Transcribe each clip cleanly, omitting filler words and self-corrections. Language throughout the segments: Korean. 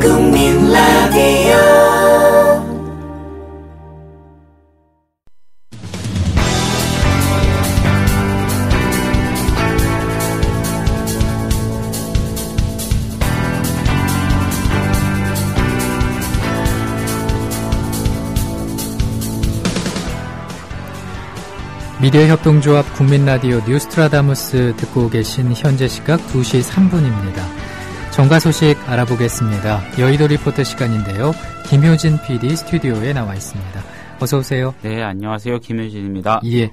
국민 라디오 미디어협동조합 국민라디오 뉴스트라다무스 듣고 계신 현재 시각 2시 3분입니다. 정가 소식 알아보겠습니다. 여의도 리포터 시간인데요. 김효진 PD 스튜디오에 나와 있습니다. 어서 오세요. 네, 안녕하세요. 김효진입니다. 예,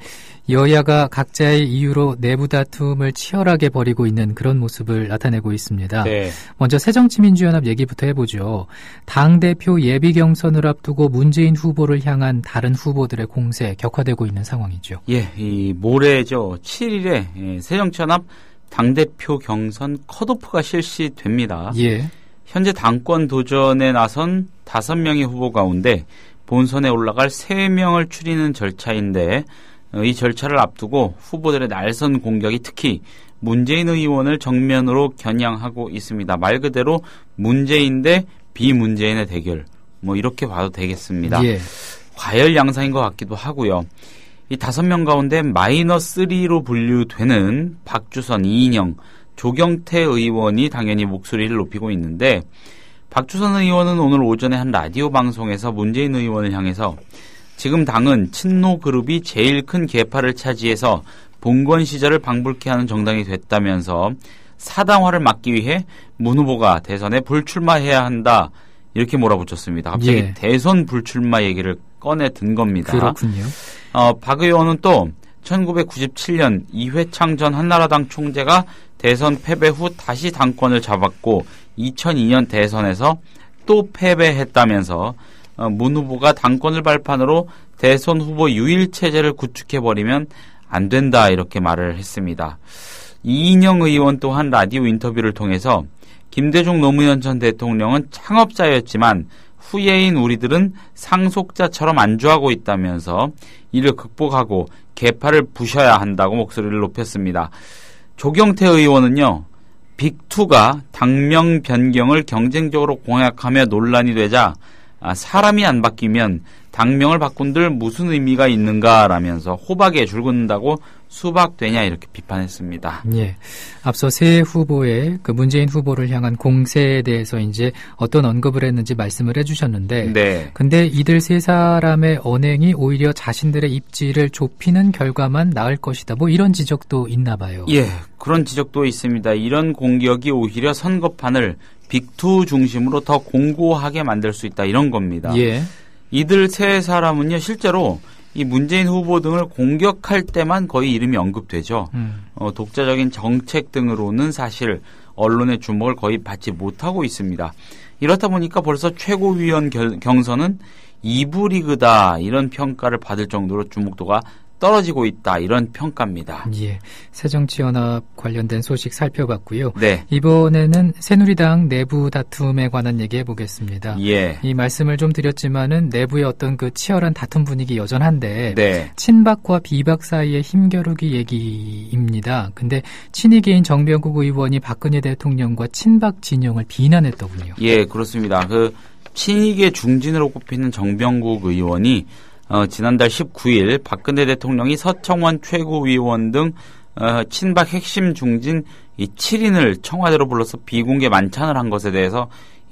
여야가 각자의 이유로 내부 다툼을 치열하게 벌이고 있는 그런 모습을 나타내고 있습니다. 네. 먼저 새정치민주연합 얘기부터 해보죠. 당대표 예비 경선을 앞두고 문재인 후보를 향한 다른 후보들의 공세 격화되고 있는 상황이죠. 예, 이 모레죠. 7일에 새정치연합 당대표 경선 컷오프가 실시됩니다. 예. 현재 당권 도전에 나선 5명의 후보 가운데 본선에 올라갈 3명을 추리는 절차인데 이 절차를 앞두고 후보들의 날선 공격이 특히 문재인 의원을 정면으로 겨냥하고 있습니다. 말 그대로 문재인 대 비문재인의 대결, 이렇게 봐도 되겠습니다. 예. 과열 양상인 것 같기도 하고요. 이 5명 가운데 -3로 분류되는 박주선, 이인영, 조경태 의원이 당연히 목소리를 높이고 있는데 박주선 의원은 오늘 오전에 한 라디오 방송에서 문재인 의원을 향해서 지금 당은 친노 그룹이 제일 큰 계파를 차지해서 봉건 시절을 방불케 하는 정당이 됐다면서 사당화를 막기 위해 문 후보가 대선에 불출마해야 한다 이렇게 몰아붙였습니다. 갑자기 예. 대선 불출마 얘기를 꺼내든 겁니다. 그렇군요. 박 의원은 또 1997년 이회창 전 한나라당 총재가 대선 패배 후 다시 당권을 잡았고 2002년 대선에서 또 패배했다면서 문 후보가 당권을 발판으로 대선 후보 유일 체제를 구축해버리면 안 된다 이렇게 말을 했습니다. 이인영 의원 또한 라디오 인터뷰를 통해서 김대중 노무현 전 대통령은 창업자였지만 후예인 우리들은 상속자처럼 안주하고 있다면서 이를 극복하고 계파를 부셔야 한다고 목소리를 높였습니다. 조경태 의원은요. 빅2가 당명 변경을 경쟁적으로 공약하며 논란이 되자 사람이 안 바뀌면 당명을 바꾼들 무슨 의미가 있는가라면서 호박에 줄 긋는다고 수박되냐 이렇게 비판했습니다. 예. 앞서 세 후보의 그 문재인 후보를 향한 공세에 대해서 이제 어떤 언급을 했는지 말씀을 해주셨는데, 네. 근데 이들 세 사람의 언행이 오히려 자신들의 입지를 좁히는 결과만 낳을 것이다. 이런 지적도 있나 봐요. 예, 그런 지적도 있습니다. 이런 공격이 오히려 선거판을 빅2 중심으로 더 공고하게 만들 수 있다 이런 겁니다. 예. 이들 세 사람은요 실제로 이 문재인 후보 등을 공격할 때만 거의 이름이 언급되죠. 독자적인 정책 등으로는 사실 언론의 주목을 거의 받지 못하고 있습니다. 이렇다 보니까 벌써 최고위원 경선은 2부 리그다 이런 평가를 받을 정도로 주목도가 떨어지고 있다 이런 평가입니다. 예, 새정치연합 관련된 소식 살펴봤고요. 네. 이번에는 새누리당 내부 다툼에 관한 얘기해 보겠습니다. 예. 이 말씀을 좀 드렸지만은 내부의 어떤 그 치열한 다툼 분위기 여전한데 네. 친박과 비박 사이의 힘겨루기 얘기입니다. 근데 친이계인 정병국 의원이 박근혜 대통령과 친박 진영을 비난했더군요. 예, 그렇습니다. 그 친이계 중진으로 꼽히는 정병국 의원이 지난달 19일 박근혜 대통령이 서청원 최고위원 등 친박 핵심 중진 이 7인을 청와대로 불러서 비공개 만찬을 한 것에 대해서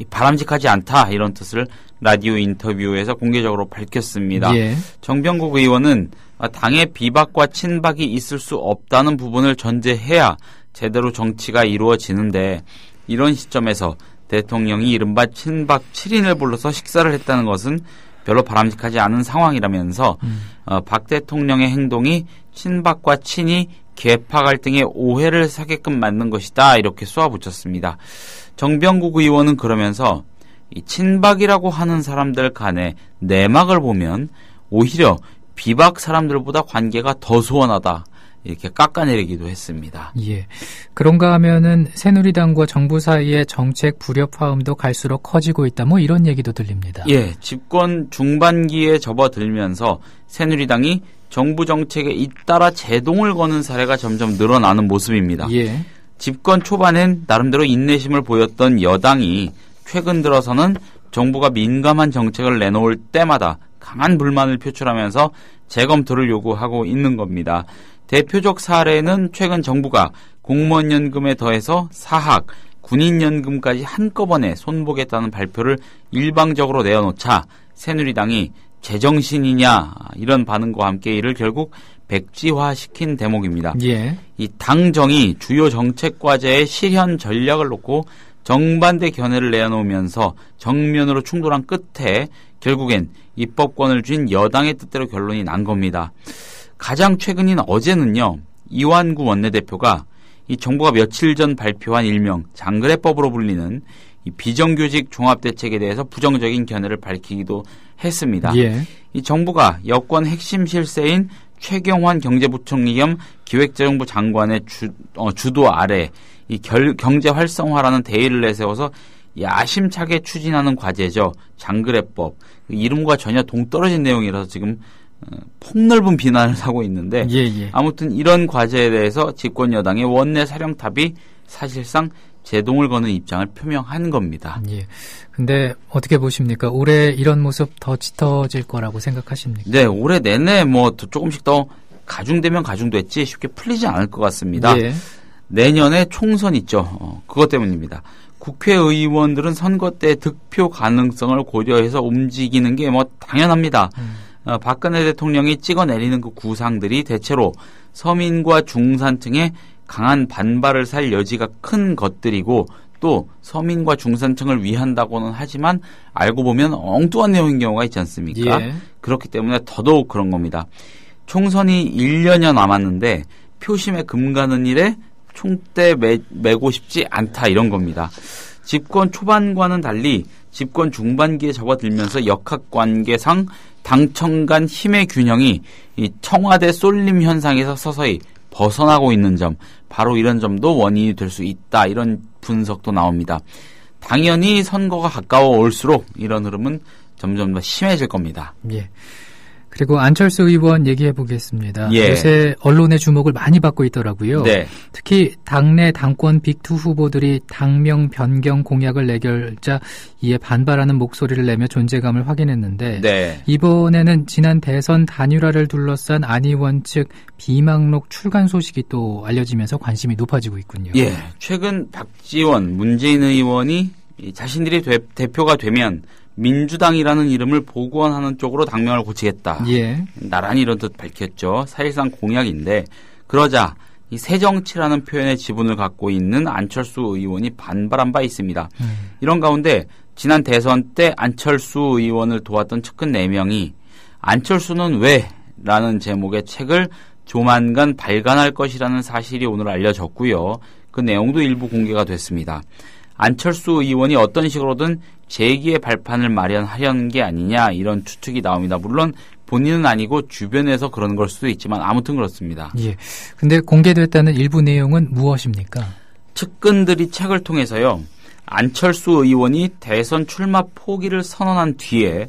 바람직하지 않다 이런 뜻을 라디오 인터뷰에서 공개적으로 밝혔습니다. 예. 정병국 의원은 당의 비박과 친박이 있을 수 없다는 부분을 전제해야 제대로 정치가 이루어지는데 이런 시점에서 대통령이 이른바 친박 7인을 불러서 식사를 했다는 것은 별로 바람직하지 않은 상황이라면서 박 대통령의 행동이 친박과 친이 계파 갈등의 오해를 사게끔 만든 것이다 이렇게 쏘아붙였습니다. 정병국 의원은 그러면서 이 친박이라고 하는 사람들 간의 내막을 보면 오히려 비박 사람들보다 관계가 더 소원하다 이렇게 깎아내리기도 했습니다. 예, 그런가 하면은 새누리당과 정부 사이의 정책 불협화음도 갈수록 커지고 있다. 이런 얘기도 들립니다. 예, 집권 중반기에 접어들면서 새누리당이 정부 정책에 잇따라 제동을 거는 사례가 점점 늘어나는 모습입니다. 예. 집권 초반엔 나름대로 인내심을 보였던 여당이 최근 들어서는 정부가 민감한 정책을 내놓을 때마다 강한 불만을 표출하면서 재검토를 요구하고 있는 겁니다. 대표적 사례는 최근 정부가 공무원연금에 더해서 사학, 군인연금까지 한꺼번에 손보겠다는 발표를 일방적으로 내어놓자 새누리당이 제정신이냐 이런 반응과 함께 이를 결국 백지화시킨 대목입니다. 예. 이 당정이 주요 정책 과제의 실현 전략을 놓고 정반대 견해를 내놓으면서 정면으로 충돌한 끝에 결국엔 입법권을 쥔 여당의 뜻대로 결론이 난 겁니다. 가장 최근인 어제는요. 이완구 원내대표가 이 정부가 며칠 전 발표한 일명 장그래법으로 불리는 이 비정규직 종합대책에 대해서 부정적인 견해를 밝히기도 했습니다. 예. 이 정부가 여권 핵심 실세인 최경환 경제부총리 겸 기획재정부 장관의 주도 아래 이 경제 활성화라는 대의를 내세워서 야심차게 추진하는 과제죠. 장그래법. 이름과 전혀 동떨어진 내용이라서 지금 폭넓은 비난을 사고 있는데 예. 아무튼 이런 과제에 대해서 집권 여당의 원내 사령탑이 사실상 제동을 거는 입장을 표명한 겁니다. 예. 근데 어떻게 보십니까? 올해 이런 모습 더 짙어질 거라고 생각하십니까? 네, 올해 내내 조금씩 더 가중되면 가중됐지 쉽게 풀리지 않을 것 같습니다. 예. 내년에 총선 있죠. 그것 때문입니다. 국회의원들은 선거 때 득표 가능성을 고려해서 움직이는 게 당연합니다. 박근혜 대통령이 찍어내리는 그 구상들이 대체로 서민과 중산층의 강한 반발을 살 여지가 큰 것들이고 또 서민과 중산층을 위한다고는 하지만 알고 보면 엉뚱한 내용인 경우가 있지 않습니까? 예. 그렇기 때문에 더더욱 그런 겁니다. 총선이 1년여 남았는데 표심에 금 가는 일에 총대 매고 싶지 않다 이런 겁니다. 집권 초반과는 달리 집권 중반기에 접어들면서 역학관계상 당청 간 힘의 균형이 이 청와대 쏠림 현상에서 서서히 벗어나고 있는 점, 바로 이런 점도 원인이 될 수 있다. 이런 분석도 나옵니다. 당연히 선거가 가까워 올수록 이런 흐름은 점점 더 심해질 겁니다. 예. 그리고 안철수 의원 얘기해 보겠습니다. 예. 요새 언론의 주목을 많이 받고 있더라고요. 네. 특히 당내 당권 빅2 후보들이 당명 변경 공약을 내걸자 이에 반발하는 목소리를 내며 존재감을 확인했는데 네. 이번에는 지난 대선 단일화를 둘러싼 안 의원 측 비망록 출간 소식이 또 알려지면서 관심이 높아지고 있군요. 예. 최근 박지원, 문재인 의원이 자신들이 대표가 되면 민주당이라는 이름을 복원하는 쪽으로 당명을 고치겠다. 예. 나란히 이런 뜻 밝혔죠. 사실상 공약인데 그러자 이 새정치라는 표현의 지분을 갖고 있는 안철수 의원이 반발한 바 있습니다. 이런 가운데 지난 대선 때 안철수 의원을 도왔던 측근 4명이 안철수는 왜? 라는 제목의 책을 조만간 발간할 것이라는 사실이 오늘 알려졌고요. 그 내용도 일부 공개가 됐습니다. 안철수 의원이 어떤 식으로든 재기의 발판을 마련하려는 게 아니냐 이런 추측이 나옵니다. 물론 본인은 아니고 주변에서 그런 걸 수도 있지만 아무튼 그렇습니다. 예. 근데 공개됐다는 일부 내용은 무엇입니까? 측근들이 책을 통해서요. 안철수 의원이 대선 출마 포기를 선언한 뒤에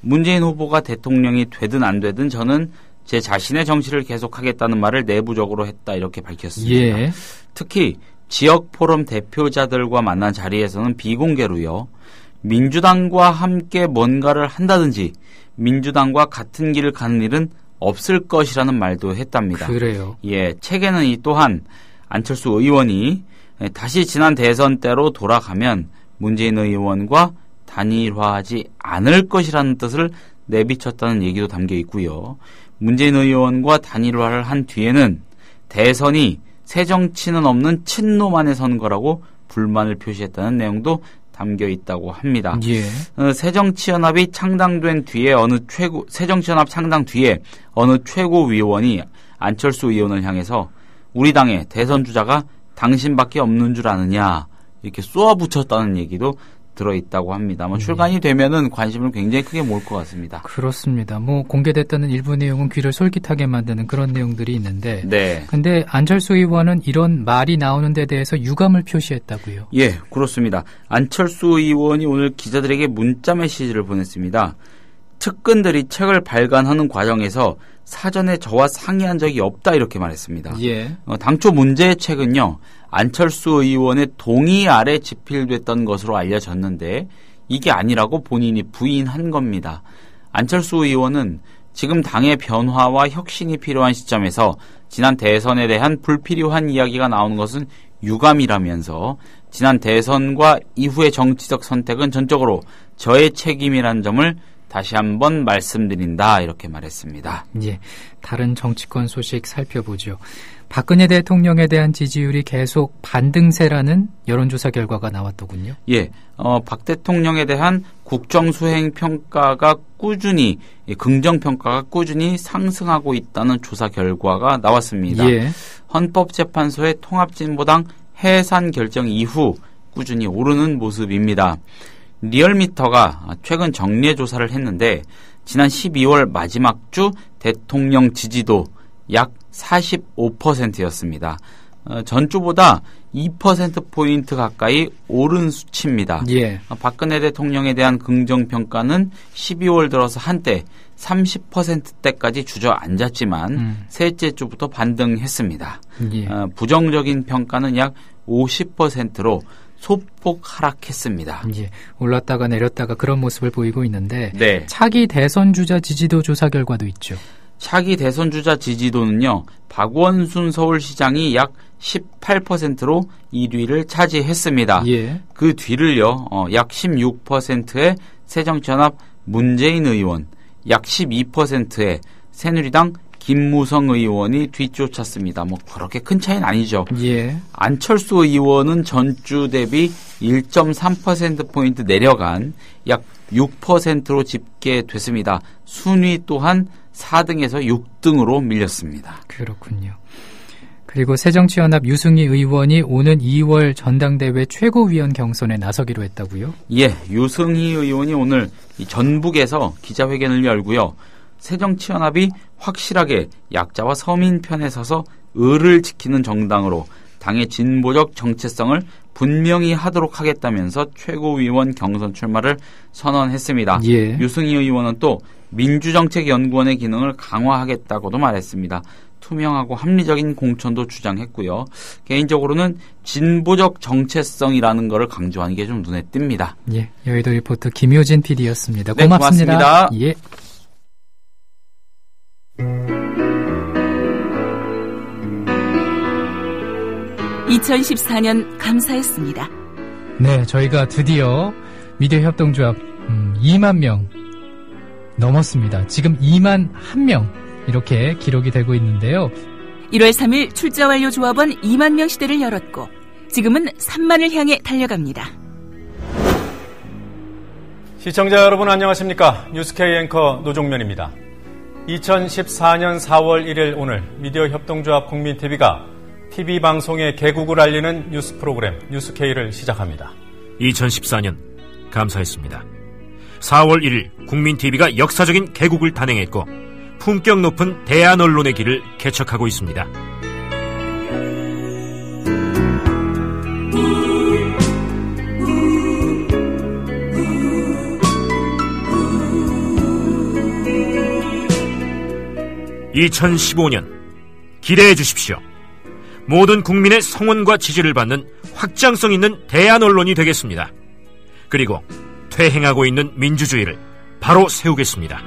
문재인 후보가 대통령이 되든 안 되든 저는 제 자신의 정치를 계속하겠다는 말을 내부적으로 했다 이렇게 밝혔습니다. 예. 특히 지역 포럼 대표자들과 만난 자리에서는 비공개로요. 민주당과 함께 뭔가를 한다든지 민주당과 같은 길을 가는 일은 없을 것이라는 말도 했답니다. 그래요. 예, 책에는 이 또한 안철수 의원이 다시 지난 대선 때로 돌아가면 문재인 의원과 단일화하지 않을 것이라는 뜻을 내비쳤다는 얘기도 담겨 있고요. 문재인 의원과 단일화를 한 뒤에는 대선이 새정치는 없는 친노만의 선거라고 불만을 표시했다는 내용도 담겨 있다고 합니다. 예. 새정치연합이 창당된 뒤에 새정치연합 창당 뒤에 어느 최고위원이 안철수 의원을 향해서 우리 당의 대선 주자가 당신밖에 없는 줄 아느냐 이렇게 쏘아붙였다는 얘기도 들어있다고 합니다. 출간이 되면은 관심을 굉장히 크게 모을 것 같습니다. 그렇습니다. 공개됐다는 일부 내용은 귀를 솔깃하게 만드는 그런 내용들이 있는데, 네. 근데 안철수 의원은 이런 말이 나오는 데 대해서 유감을 표시했다고요? 예, 그렇습니다. 안철수 의원이 오늘 기자들에게 문자 메시지를 보냈습니다. 측근들이 책을 발간하는 과정에서 사전에 저와 상의한 적이 없다 이렇게 말했습니다. 예. 당초 문제의 책은요. 안철수 의원의 동의 아래 집필됐던 것으로 알려졌는데 이게 아니라고 본인이 부인한 겁니다. 안철수 의원은 지금 당의 변화와 혁신이 필요한 시점에서 지난 대선에 대한 불필요한 이야기가 나오는 것은 유감이라면서 지난 대선과 이후의 정치적 선택은 전적으로 저의 책임이라는 점을 다시 한번 말씀드린다 이렇게 말했습니다. 예, 다른 정치권 소식 살펴보죠. 박근혜 대통령에 대한 지지율이 계속 반등세라는 여론조사 결과가 나왔더군요. 예, 박 대통령에 대한 국정수행평가가 꾸준히 긍정평가가 꾸준히 상승하고 있다는 조사 결과가 나왔습니다. 예. 헌법재판소의 통합진보당 해산 결정 이후 꾸준히 오르는 모습입니다. 리얼미터가 최근 정례 조사를 했는데 지난 12월 마지막 주 대통령 지지도 약 45%였습니다. 전주보다 2%포인트 가까이 오른 수치입니다. 예. 박근혜 대통령에 대한 긍정평가는 12월 들어서 한때 30%대까지 주저앉았지만 셋째 주부터 반등했습니다. 예. 부정적인 평가는 약 50%로 소폭 하락했습니다. 예, 올랐다가 내렸다가 그런 모습을 보이고 있는데 네. 차기 대선 주자 지지도 조사 결과도 있죠. 차기 대선 주자 지지도는요. 박원순 서울시장이 약 18%로 1위를 차지했습니다. 예. 그 뒤를요. 약 16%의 새정치연합 문재인 의원, 약 12%의 새누리당 김무성 의원이 뒤쫓았습니다. 뭐 그렇게 큰 차이는 아니죠. 예. 안철수 의원은 전주 대비 1.3%포인트 내려간 약 6%로 집계됐습니다. 순위 또한 4등에서 6등으로 밀렸습니다. 그렇군요. 그리고 새정치연합 유승희 의원이 오는 2월 전당대회 최고위원 경선에 나서기로 했다고요? 예, 유승희 의원이 오늘 전북에서 기자회견을 열고요. 새정치연합이 확실하게 약자와 서민 편에 서서 을을 지키는 정당으로 당의 진보적 정체성을 분명히 하도록 하겠다면서 최고위원 경선 출마를 선언했습니다. 예. 유승희 의원은 또 민주정책연구원의 기능을 강화하겠다고도 말했습니다. 투명하고 합리적인 공천도 주장했고요. 개인적으로는 진보적 정체성이라는 것을 강조하는 게 좀 눈에 띕니다. 예, 여의도 리포터 김효진 PD였습니다. 네, 고맙습니다. 고맙습니다. 예. (2014년) 감사했습니다. 네, 저희가 드디어 미디어 협동조합 2만 명 넘었습니다. 지금 2만 1명 이렇게 기록이 되고 있는데요. 1월 3일 출자 완료 조합원 2만 명 시대를 열었고 지금은 3만을 향해 달려갑니다. 시청자 여러분 안녕하십니까? 뉴스K 앵커 노종면입니다. 2014년 4월 1일 오늘 미디어 협동조합 국민TV가 TV방송의 개국을 알리는 뉴스 프로그램 뉴스K를 시작합니다. 2014년 감사했습니다. 4월 1일 국민TV가 역사적인 개국을 단행했고 품격 높은 대한 언론의 길을 개척하고 있습니다. (2015년) 기대해 주십시오. 모든 국민의 성원과 지지를 받는 확장성 있는 대한 언론이 되겠습니다. 그리고 퇴행하고 있는 민주주의를 바로 세우겠습니다.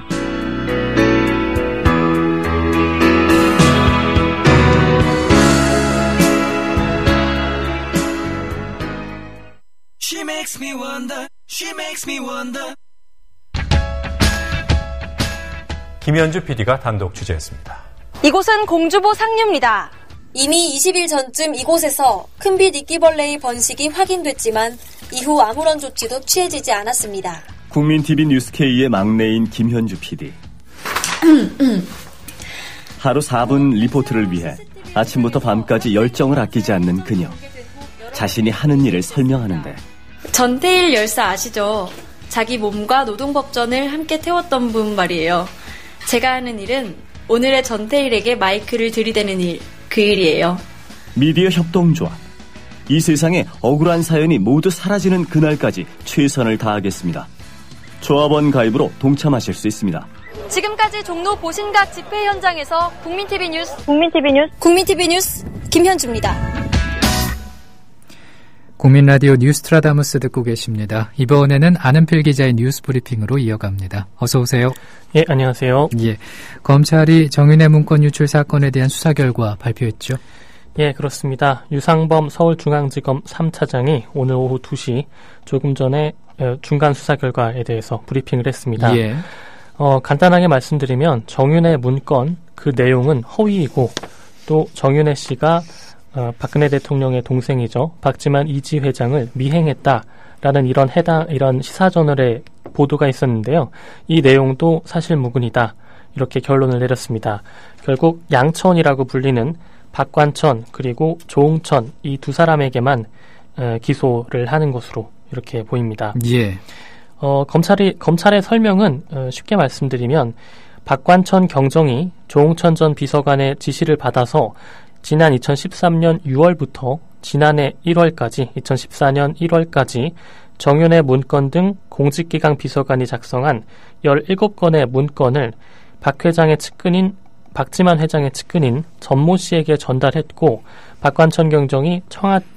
She makes me wonder, she makes me wonder. 김현주 PD가 단독 취재했습니다. 이곳은 공주보 상류입니다. 이미 20일 전쯤 이곳에서 큰빛 이끼벌레의 번식이 확인됐지만 이후 아무런 조치도 취해지지 않았습니다. 국민TV 뉴스K의 막내인 김현주 PD. 하루 4분 리포트를 위해 아침부터 밤까지 열정을 아끼지 않는 그녀. 자신이 하는 일을 설명하는데. 전태일 열사 아시죠? 자기 몸과 노동법전을 함께 태웠던 분 말이에요. 제가 하는 일은 오늘의 전태일에게 마이크를 들이대는 일, 그 일이에요. 미디어 협동조합. 이 세상에 억울한 사연이 모두 사라지는 그날까지 최선을 다하겠습니다. 조합원 가입으로 동참하실 수 있습니다. 지금까지 종로 보신각 집회 현장에서 국민TV 뉴스 김현주입니다. 국민라디오 뉴스트라다무스 듣고 계십니다. 이번에는 안은필 기자의 뉴스 브리핑으로 이어갑니다. 어서 오세요. 예, 안녕하세요. 예, 검찰이 정윤회 문건 유출 사건에 대한 수사 결과 발표했죠? 예, 그렇습니다. 유상범 서울중앙지검 3차장이 오늘 오후 2시 조금 전에 중간 수사 결과에 대해서 브리핑을 했습니다. 예. 간단하게 말씀드리면 정윤회 문건 그 내용은 허위이고 또 정윤회 씨가 박근혜 대통령의 동생이죠. 박지만 이지 회장을 미행했다라는 이런 시사저널의 보도가 있었는데요. 이 내용도 사실무근이다. 이렇게 결론을 내렸습니다. 결국 양천이라고 불리는 박관천 그리고 조응천 이 두 사람에게만 기소를 하는 것으로 이렇게 보입니다. 예. 검찰의 설명은 쉽게 말씀드리면 박관천 경정이 조응천 전 비서관의 지시를 받아서 지난 2013년 6월부터 지난해 1월까지 2014년 1월까지 정윤회 문건 등 공직기강 비서관이 작성한 17건의 문건을 박 회장의 측근인 박지만 회장의 측근인 전모 씨에게 전달했고 박관천 경정이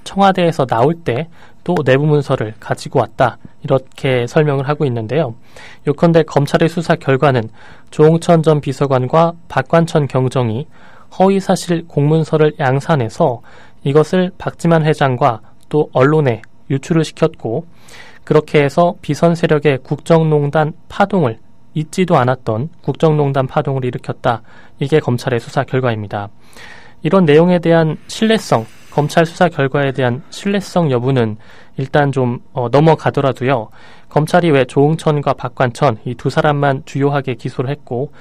청와대에서 나올 때 또 내부 문서를 가지고 왔다. 이렇게 설명을 하고 있는데요. 요컨대 검찰의 수사 결과는 조응천 전 비서관과 박관천 경정이 허위사실 공문서를 양산해서 이것을 박지만 회장과 또 언론에 유출을 시켰고 그렇게 해서 비선 세력의 국정농단 파동을 잊지도 않았던 국정농단 파동을 일으켰다. 이게 검찰의 수사 결과입니다. 이런 내용에 대한 신뢰성, 검찰 수사 결과에 대한 신뢰성 여부는 일단 좀 넘어가더라도요. 검찰이 왜 조응천과 박관천 이 두 사람만 주요하게 기소를 했고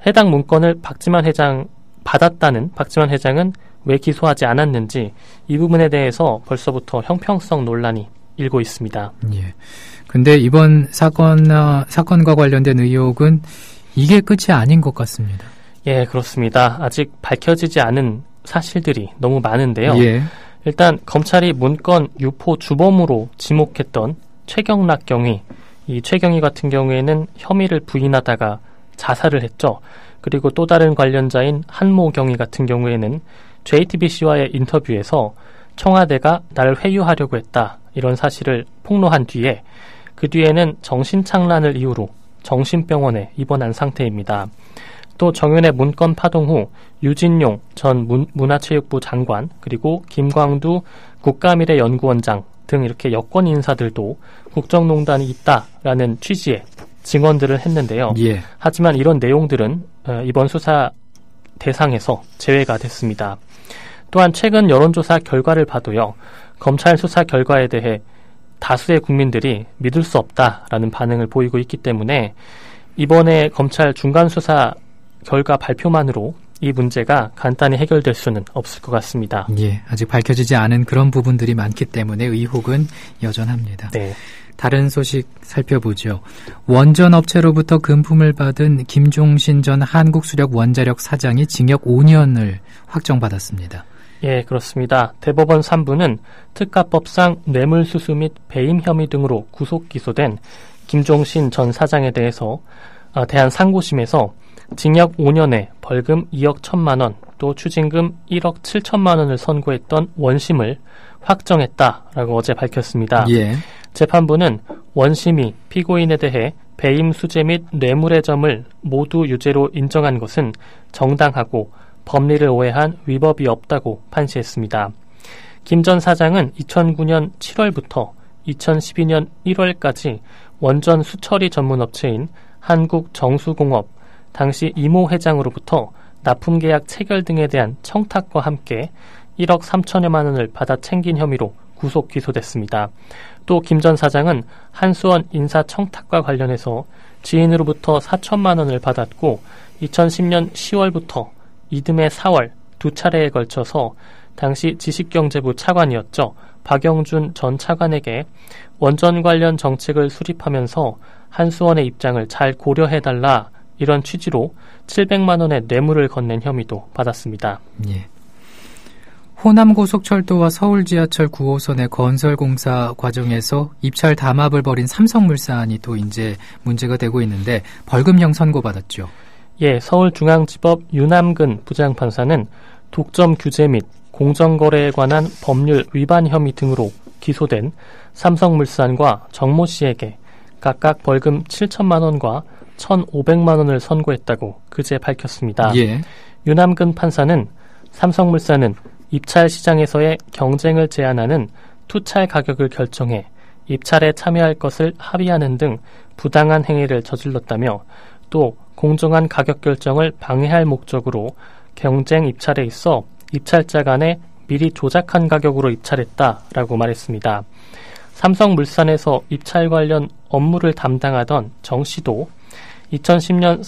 해당 문건을 박지만 회장 받았다는 박지만 회장은 왜 기소하지 않았는지 이 부분에 대해서 벌써부터 형평성 논란이 일고 있습니다. 예. 근데 이번 사건과 관련된 의혹은 이게 끝이 아닌 것 같습니다. 예, 그렇습니다. 아직 밝혀지지 않은 사실들이 너무 많은데요. 예. 일단 검찰이 문건 유포 주범으로 지목했던 최경락 경위, 이 최경위 같은 경우에는 혐의를 부인하다가 자살을 했죠. 그리고 또 다른 관련자인 한모 경위 같은 경우에는 JTBC와의 인터뷰에서 청와대가 나를 회유하려고 했다. 이런 사실을 폭로한 뒤에 그 뒤에는 정신착란을 이유로 정신병원에 입원한 상태입니다. 또 정윤회 문건 파동 후 유진용 전 문화체육부 장관 그리고 김광두 국가미래연구원장 등 이렇게 여권 인사들도 국정농단이 있다라는 취지의 증언들을 했는데요. 예. 하지만 이런 내용들은 이번 수사 대상에서 제외가 됐습니다. 또한 최근 여론조사 결과를 봐도요. 검찰 수사 결과에 대해 다수의 국민들이 믿을 수 없다라는 반응을 보이고 있기 때문에 이번에 검찰 중간수사 결과 발표만으로 이 문제가 간단히 해결될 수는 없을 것 같습니다. 예, 아직 밝혀지지 않은 그런 부분들이 많기 때문에 의혹은 여전합니다. 네. 다른 소식 살펴보죠. 원전 업체로부터 금품을 받은 김종신 전 한국수력원자력 사장이 징역 5년을 확정받았습니다. 예, 그렇습니다. 대법원 3부는 특가법상 뇌물수수 및 배임 혐의 등으로 구속 기소된 김종신 전 사장에 대해서 대한 상고심에서 징역 5년에 벌금 2억 1천만 원, 또 추징금 1억 7천만 원을 선고했던 원심을 확정했다라고 어제 밝혔습니다. 예. 재판부는 원심이 피고인에 대해 배임 수재 및 뇌물의 점을 모두 유죄로 인정한 것은 정당하고 법리를 오해한 위법이 없다고 판시했습니다. 김 전 사장은 2009년 7월부터 2012년 1월까지 원전 수처리 전문업체인 한국정수공업 당시 이모 회장으로부터 납품계약 체결 등에 대한 청탁과 함께 1억 3천여만 원을 받아 챙긴 혐의로 구속 기소됐습니다. 또 김 전 사장은 한수원 인사청탁과 관련해서 지인으로부터 4천만 원을 받았고 2010년 10월부터 이듬해 4월 두 차례에 걸쳐서 당시 지식경제부 차관이었죠. 박영준 전 차관에게 원전 관련 정책을 수립하면서 한수원의 입장을 잘 고려해달라 이런 취지로 700만 원의 뇌물을 건넨 혐의도 받았습니다. 예. 호남고속철도와 서울지하철 9호선의 건설공사 과정에서 입찰 담합을 벌인 삼성물산이 또 이제 문제가 되고 있는데 벌금형 선고받았죠. 예, 서울중앙지법 유남근 부장판사는 독점 규제 및 공정거래에 관한 법률 위반 혐의 등으로 기소된 삼성물산과 정모 씨에게 각각 벌금 7천만 원과 1,500만 원을 선고했다고 그제 밝혔습니다. 예. 유남근 판사는 삼성물산은 입찰 시장에서의 경쟁을 제한하는 투찰 가격을 결정해 입찰에 참여할 것을 합의하는 등 부당한 행위를 저질렀다며 또 공정한 가격 결정을 방해할 목적으로 경쟁 입찰에 있어 입찰자 간에 미리 조작한 가격으로 입찰했다라고 말했습니다. 삼성물산에서 입찰 관련 업무를 담당하던 정 씨도 2010년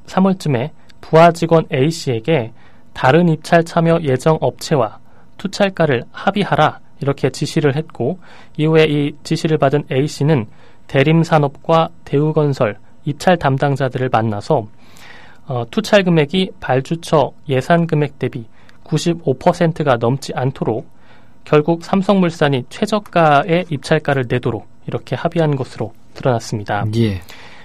3월쯤에 부하 직원 A씨에게 다른 입찰 참여 예정 업체와 투찰가를 합의하라 이렇게 지시를 했고 이후에 이 지시를 받은 A씨는 대림산업과 대우건설 입찰 담당자들을 만나서 투찰 금액이 발주처 예산 금액 대비 95%가 넘지 않도록 결국 삼성물산이 최저가의 입찰가를 내도록 이렇게 합의한 것으로 드러났습니다. 예.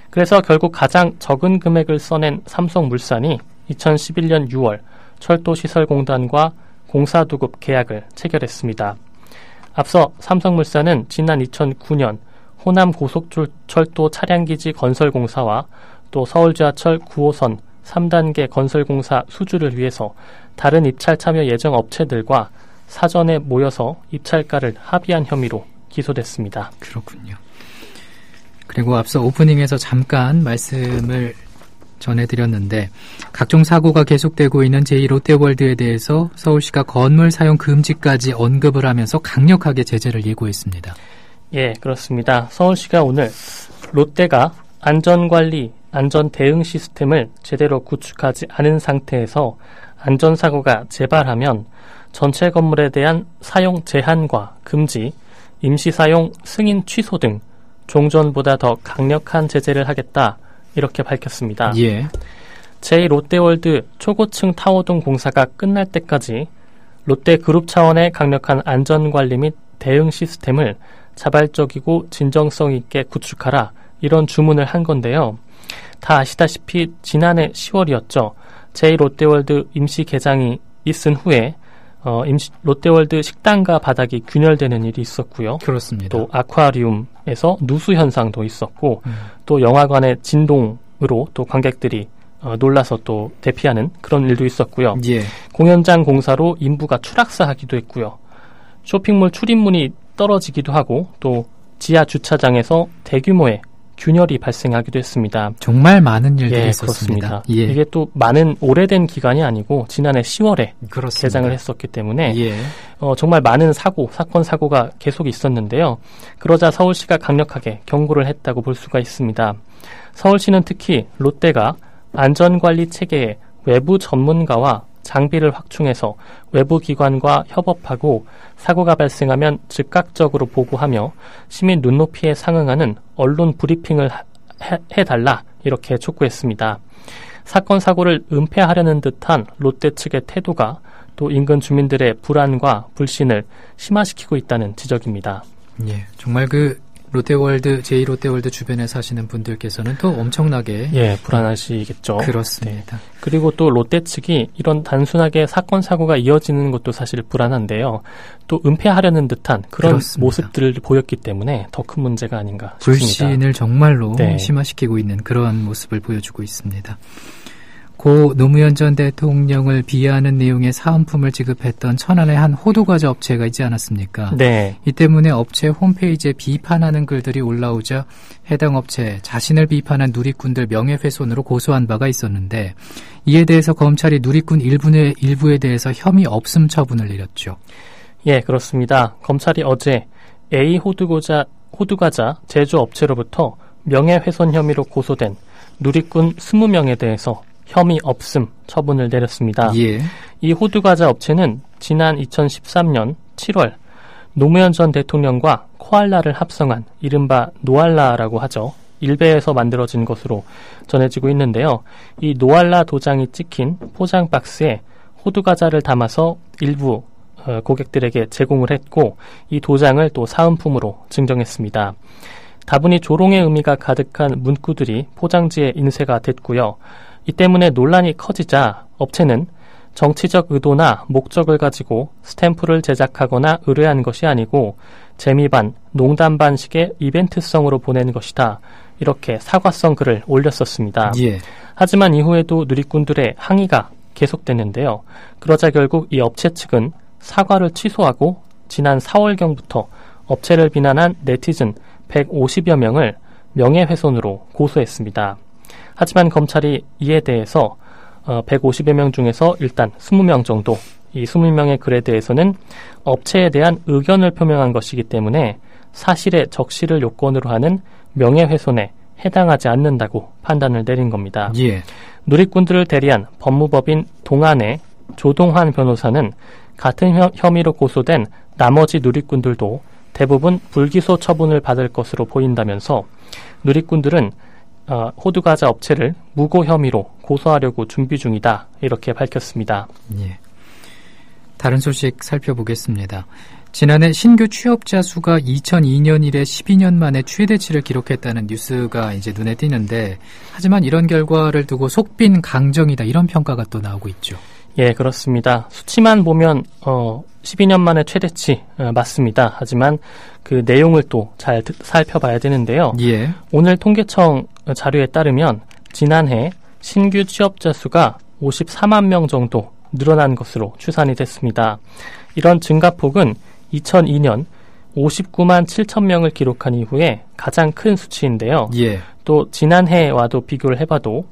그래서 결국 가장 적은 금액을 써낸 삼성물산이 2011년 6월 철도시설공단과 공사도급 계약을 체결했습니다. 앞서 삼성물산은 지난 2009년 호남고속철도 차량기지 건설공사와 또 서울지하철 9호선 3단계 건설공사 수주를 위해서 다른 입찰 참여 예정 업체들과 사전에 모여서 입찰가를 합의한 혐의로 기소됐습니다. 그렇군요. 그리고 앞서 오프닝에서 잠깐 말씀을 전해드렸는데 각종 사고가 계속되고 있는 제2롯데월드에 대해서 서울시가 건물 사용 금지까지 언급을 하면서 강력하게 제재를 예고했습니다. 예, 그렇습니다. 서울시가 오늘 롯데가 안전관리, 안전대응 시스템을 제대로 구축하지 않은 상태에서 안전사고가 재발하면 전체 건물에 대한 사용 제한과 금지, 임시사용 승인 취소 등 종전보다 더 강력한 제재를 하겠다 이렇게 밝혔습니다. 예. 제2롯데월드 초고층 타워동 공사가 끝날 때까지 롯데그룹 차원의 강력한 안전관리 및 대응 시스템을 자발적이고 진정성 있게 구축하라 이런 주문을 한 건데요. 다 아시다시피 지난해 10월이었죠. 제2롯데월드 임시 개장이 있은 후에 롯데월드 식당과 바닥이 균열되는 일이 있었고요. 그렇습니다. 또 아쿠아리움에서 누수 현상도 있었고 또 영화관의 진동으로 또 관객들이 놀라서 또 대피하는 그런 일도 있었고요. 예. 공연장 공사로 인부가 추락사하기도 했고요. 쇼핑몰 출입문이 떨어지기도 하고 또 지하 주차장에서 대규모의 균열이 발생하기도 했습니다. 정말 많은 일들이 있었습니다. 예. 이게 또 많은 오래된 기간이 아니고 지난해 10월에 그렇습니다. 개장을 했었기 때문에 예. 정말 많은 사건 사고가 계속 있었는데요. 그러자 서울시가 강력하게 경고를 했다고 볼 수가 있습니다. 서울시는 특히 롯데가 안전관리 체계에 외부 전문가와 장비를 확충해서 외부 기관과 협업하고 사고가 발생하면 즉각적으로 보고하며 시민 눈높이에 상응하는 언론 브리핑을 해달라 이렇게 촉구했습니다. 사건 사고를 은폐하려는 듯한 롯데 측의 태도가 또 인근 주민들의 불안과 불신을 심화시키고 있다는 지적입니다. 예, 정말 롯데월드, 제2롯데월드 주변에 사시는 분들께서는 또 엄청나게 불안하시겠죠. 그렇습니다. 네. 그리고 또 롯데 측이 이런 단순하게 사건 사고가 이어지는 것도 사실 불안한데요. 또 은폐하려는 듯한 그런 그렇습니다. 모습들을 보였기 때문에 더 큰 문제가 아닌가 싶습니다. 불신을 정말로 심화시키고 있는 그러한 모습을 보여주고 있습니다. 고 노무현 전 대통령을 비하하는 내용의 사은품을 지급했던 천안의 한 호두과자 업체가 있지 않았습니까? 네. 이 때문에 업체 홈페이지에 비판하는 글들이 올라오자 해당 업체 자신을 비판한 누리꾼들 명예훼손으로 고소한 바가 있었는데 이에 대해서 검찰이 누리꾼 일부에 대해서 혐의 없음 처분을 내렸죠. 예, 그렇습니다. 검찰이 어제 A 호두과자 제조업체로부터 명예훼손 혐의로 고소된 누리꾼 20명에 대해서 혐의 없음 처분을 내렸습니다. 예. 이 호두과자 업체는 지난 2013년 7월 노무현 전 대통령과 코알라를 합성한 이른바 노알라라고 하죠. 일베에서 만들어진 것으로 전해지고 있는데요. 이 노알라 도장이 찍힌 포장 박스에 호두과자를 담아서 일부 고객들에게 제공을 했고 이 도장을 또 사은품으로 증정했습니다. 다분히 조롱의 의미가 가득한 문구들이 포장지에 인쇄가 됐고요. 이 때문에 논란이 커지자 업체는 정치적 의도나 목적을 가지고 스탬프를 제작하거나 의뢰한 것이 아니고 재미반, 농담반식의 이벤트성으로 보낸 것이다. 이렇게 사과성 글을 올렸었습니다. 예. 하지만 이후에도 누리꾼들의 항의가 계속됐는데요. 그러자 결국 이 업체 측은 사과를 취소하고 지난 4월경부터 업체를 비난한 네티즌 150여 명을 명예훼손으로 고소했습니다. 하지만 검찰이 이에 대해서 150여 명 중에서 일단 20명 정도, 이 20명의 글에 대해서는 업체에 대한 의견을 표명한 것이기 때문에 사실의 적시를 요건으로 하는 명예훼손에 해당하지 않는다고 판단을 내린 겁니다. 예. 누리꾼들을 대리한 법무법인 동안의 조동환 변호사는 같은 혐의로 고소된 나머지 누리꾼들도 대부분 불기소 처분을 받을 것으로 보인다면서 누리꾼들은 호두과자 업체를 무고 혐의로 고소하려고 준비 중이다. 이렇게 밝혔습니다. 예. 다른 소식 살펴보겠습니다. 지난해 신규 취업자 수가 2002년 이래 12년 만에 최대치를 기록했다는 뉴스가 이제 눈에 띄는데 하지만 이런 결과를 두고 속빈 강정이다 이런 평가가 또 나오고 있죠. 예, 그렇습니다. 수치만 보면 12년 만에 최대치 맞습니다. 하지만 그 내용을 또 잘 살펴봐야 되는데요. 예. 오늘 통계청 자료에 따르면 지난해 신규 취업자 수가 54만 명 정도 늘어난 것으로 추산이 됐습니다. 이런 증가폭은 2002년 59만 7천 명을 기록한 이후에 가장 큰 수치인데요. 예. 또 지난해와도 비교를 해봐도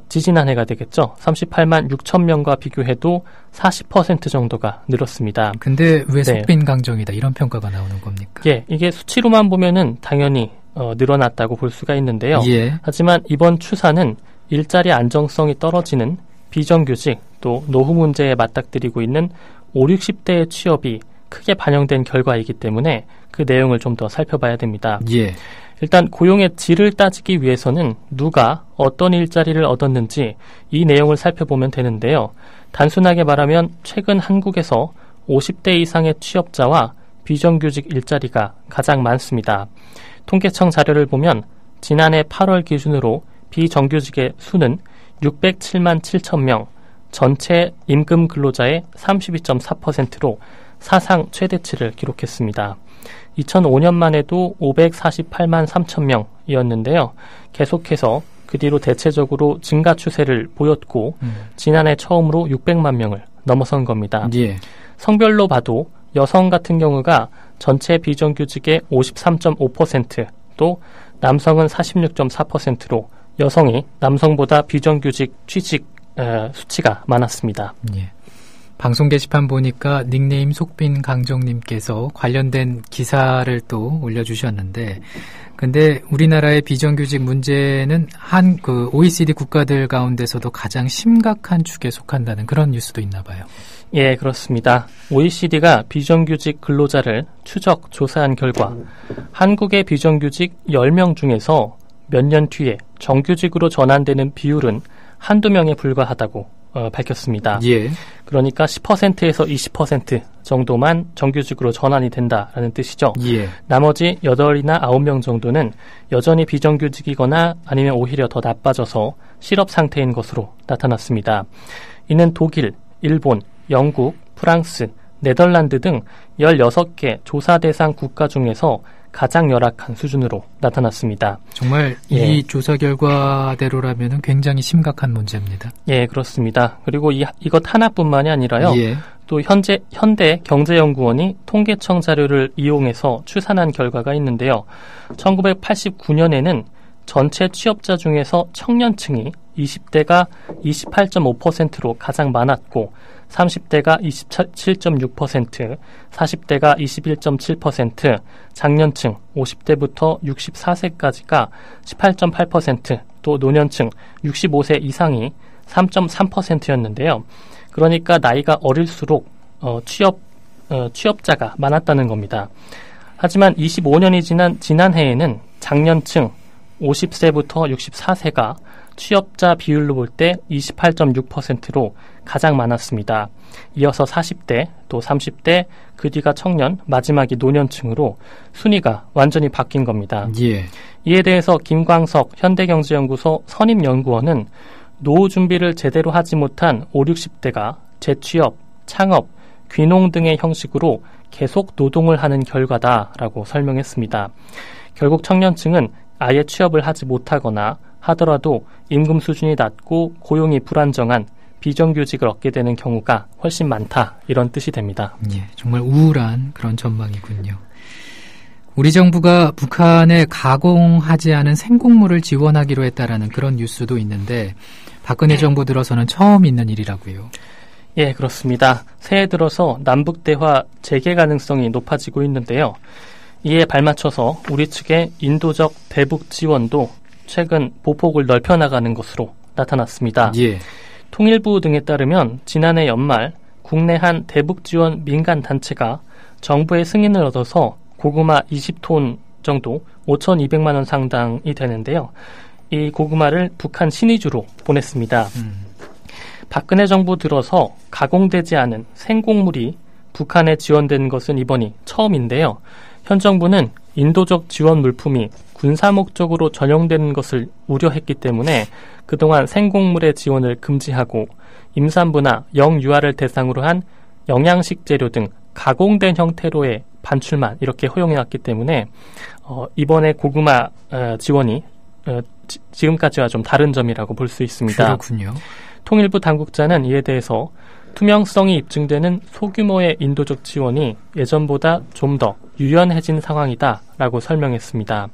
지지난해가 되겠죠. 38만 6천 명과 비교해도 40% 정도가 늘었습니다. 근데 왜 속빈 강정이다 이런 평가가 나오는 겁니까? 예, 이게 수치로만 보면은 당연히 늘어났다고 볼 수가 있는데요. 예. 하지만 이번 추사는 일자리 안정성이 떨어지는 비정규직 또 노후 문제에 맞닥뜨리고 있는 5, 60대의 취업이 크게 반영된 결과이기 때문에 그 내용을 좀 더 살펴봐야 됩니다. 예. 일단 고용의 질을 따지기 위해서는 누가 어떤 일자리를 얻었는지 이 내용을 살펴보면 되는데요. 단순하게 말하면 최근 한국에서 50대 이상의 취업자와 비정규직 일자리가 가장 많습니다. 통계청 자료를 보면 지난해 8월 기준으로 비정규직의 수는 607만 7천 명, 전체 임금 근로자의 32.4%로 사상 최대치를 기록했습니다. 2005년만 해도 548만 3천 명이었는데요. 계속해서 그 뒤로 대체적으로 증가 추세를 보였고 지난해 처음으로 600만 명을 넘어선 겁니다. 예. 성별로 봐도 여성 같은 경우가 전체 비정규직의 53.5%, 또 남성은 46.4%로 여성이 남성보다 비정규직 취직 수치가 많았습니다. 예. 방송 게시판 보니까 닉네임 속빈 강정님께서 관련된 기사를 또 올려주셨는데, 근데 우리나라의 비정규직 문제는 그 OECD 국가들 가운데서도 가장 심각한 축에 속한다는 그런 뉴스도 있나 봐요. 예, 그렇습니다. OECD가 비정규직 근로자를 추적 조사한 결과 한국의 비정규직 10명 중에서 몇 년 뒤에 정규직으로 전환되는 비율은 한두 명에 불과하다고 밝혔습니다. 예. 그러니까 10%에서 20% 정도만 정규직으로 전환이 된다라는 뜻이죠. 예. 나머지 8이나 9명 정도는 여전히 비정규직이거나 아니면 오히려 더 나빠져서 실업 상태인 것으로 나타났습니다. 이는 독일, 일본, 영국, 프랑스, 네덜란드 등 16개 조사 대상 국가 중에서 가장 열악한 수준으로 나타났습니다. 정말 이 조사 결과대로라면 굉장히 심각한 문제입니다. 예, 그렇습니다. 그리고 이것 하나뿐만이 아니라요. 예. 또 현대 경제연구원이 통계청 자료를 이용해서 추산한 결과가 있는데요. 1989년에는 전체 취업자 중에서 청년층이 20대가 28.5%로 가장 많았고 30대가 27.6%, 40대가 21.7%, 장년층 50대부터 64세까지가 18.8%, 또 노년층 65세 이상이 3.3%였는데요. 그러니까 나이가 어릴수록 취업자가 많았다는 겁니다. 하지만 25년이 지난 지난해에는 장년층 50세부터 64세가 취업자 비율로 볼 때 28.6%로 가장 많았습니다. 이어서 40대, 또 30대, 그 뒤가 청년, 마지막이 노년층으로 순위가 완전히 바뀐 겁니다. 예. 이에 대해서 김광석 현대경제연구소 선임연구원은 노후 준비를 제대로 하지 못한 5, 60대가 재취업, 창업, 귀농 등의 형식으로 계속 노동을 하는 결과다라고 설명했습니다. 결국 청년층은 아예 취업을 하지 못하거나 하더라도 임금 수준이 낮고 고용이 불안정한 비정규직을 얻게 되는 경우가 훨씬 많다, 이런 뜻이 됩니다. 예, 정말 우울한 그런 전망이군요. 우리 정부가 북한에 가공하지 않은 생곡물을 지원하기로 했다라는 그런 뉴스도 있는데 박근혜 정부 들어서는 처음 있는 일이라고요. 예, 그렇습니다. 새해 들어서 남북 대화 재개 가능성이 높아지고 있는데요. 이에 발맞춰서 우리 측의 인도적 대북 지원도 최근 보폭을 넓혀나가는 것으로 나타났습니다. 예. 통일부 등에 따르면 지난해 연말 국내 한 대북 지원 민간 단체가 정부의 승인을 얻어서 고구마 20톤 정도 5,200만 원 상당이 되는데요. 이 고구마를 북한 신의주로 보냈습니다. 박근혜 정부 들어서 가공되지 않은 생곡물이 북한에 지원된 것은 이번이 처음인데요. 현 정부는 인도적 지원 물품이 군사 목적으로 전용되는 것을 우려했기 때문에 그동안 생곡물의 지원을 금지하고 임산부나 영유아를 대상으로 한 영양식 재료 등 가공된 형태로의 반출만 이렇게 허용해왔기 때문에 이번에 고구마 지원이 지금까지와 좀 다른 점이라고 볼 수 있습니다. 그렇군요. 통일부 당국자는 이에 대해서 투명성이 입증되는 소규모의 인도적 지원이 예전보다 좀 더 유연해진 상황이다라고 설명했습니다.